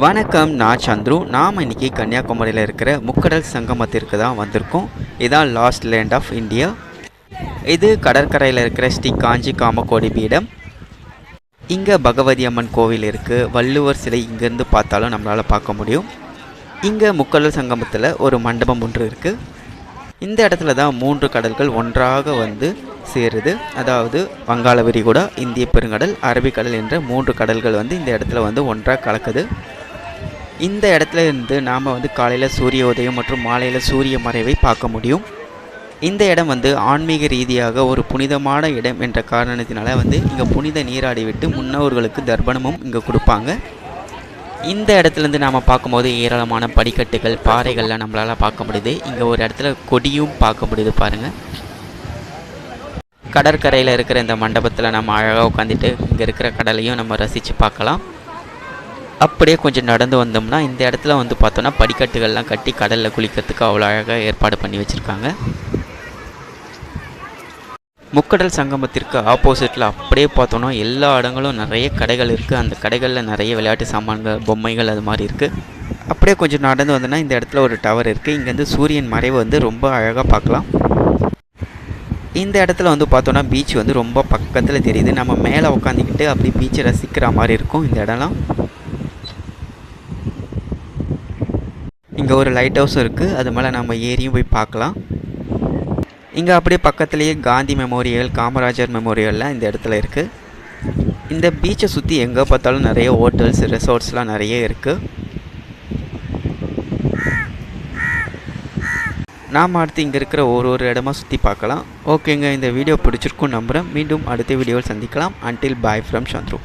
வணக்கம், நான் சந்துரு. நாம் இன்றைக்கி கன்னியாகுமரியில் இருக்கிற முக்கடல் சங்கமத்திற்கு தான் வந்திருக்கோம். இதான் லாஸ்ட் லேண்ட் ஆஃப் இந்தியா. இது கடற்கரையில் இருக்கிற ஸ்ரீ காஞ்சி காமகோடி பீடம். இங்கே பகவதி அம்மன் கோவில் இருக்குது. வள்ளுவர் சிலை இங்கேருந்து பார்த்தாலும் நம்மளால் பார்க்க முடியும். இங்கே முக்கடல் சங்கமத்தில் ஒரு மண்டபம் ஒன்று இருக்குது. இந்த இடத்துல தான் 3 கடல்கள் ஒன்றாக வந்து சேருது. அதாவது வங்காள விரிகுடா, இந்திய பெருங்கடல், அரபிக்கடல் என்ற 3 கடல்கள் வந்து இந்த இடத்துல வந்து ஒன்றாக கலக்குது. இந்த இடத்துல இருந்து நாம் வந்து காலையில் சூரிய உதயம் மற்றும் மாலையில் சூரிய மறைவை பார்க்க முடியும். இந்த இடம் வந்து ஆன்மீக ரீதியாக ஒரு புனிதமான இடம் என்ற காரணத்தினால வந்து இங்கே புனித நீராடி விட்டு முன்னோர்களுக்கு தர்ப்பணமும் இங்கே கொடுப்பாங்க. இந்த இடத்துலேருந்து நாம் பார்க்கும்போது ஏராளமான படிக்கட்டுகள், பாறைகள்லாம் நம்மளால் பார்க்க முடியுது. இங்கே ஒரு இடத்துல கொடியும் பார்க்க முடியுது பாருங்கள். கடற்கரையில் இருக்கிற இந்த மண்டபத்தில் நம்ம அழகாக உட்காந்துட்டு இங்கே இருக்கிற கடலையும் நம்ம ரசித்து பார்க்கலாம். அப்படியே கொஞ்சம் நடந்து வந்தோம்னா இந்த இடத்துல வந்து பார்த்தோன்னா படிக்கட்டுகள்லாம் கட்டி கடலில் குளிக்கிறதுக்கு அவ்வளோ அழகாக ஏற்பாடு பண்ணி வச்சுருக்காங்க. முக்கடல் சங்கமத்திற்கு ஆப்போசிட்டில் அப்படியே பார்த்தோன்னா எல்லா இடங்களும் நிறைய கடைகள் இருக்குது. அந்த கடைகளில் நிறைய விளையாட்டு சாமான்கள், பொம்மைகள் அது மாதிரி இருக்குது. அப்படியே கொஞ்சம் நடந்து வந்தோன்னா இந்த இடத்துல ஒரு டவர் இருக்குது. இங்கேருந்து சூரியன் மறைவு வந்து ரொம்ப அழகாக பார்க்கலாம். இந்த இடத்துல வந்து பார்த்தோன்னா பீச் வந்து ரொம்ப பக்கத்தில் தெரியுது. நம்ம மேலே உட்காந்துக்கிட்டு அப்படி பீச்சை ரசிக்கிற மாதிரி இருக்கும் இந்த இடம்லாம். இங்கே ஒரு லைட் ஹவுஸும் இருக்குது. அது மேலே நம்ம ஏரியும் போய் பார்க்கலாம். இங்கே அப்படியே பக்கத்துலேயே காந்தி மெமோரியல், காமராஜர் மெமோரியல்லாம் இந்த இடத்துல இருக்குது. இந்த பீச்சை சுற்றி எங்கே பார்த்தாலும் நிறைய ஹோட்டல்ஸ், ரெசார்ட்ஸ்லாம் நிறைய இருக்குது. நாம் அடுத்து இங்கே இருக்கிற ஒரு இடமா சுற்றி பார்க்கலாம். ஓகேங்க, இந்த வீடியோ பிடிச்சிருக்கும் நம்புகிறேன். மீண்டும் அடுத்த வீடியோவில் சந்திக்கலாம். Until bye from Chandru.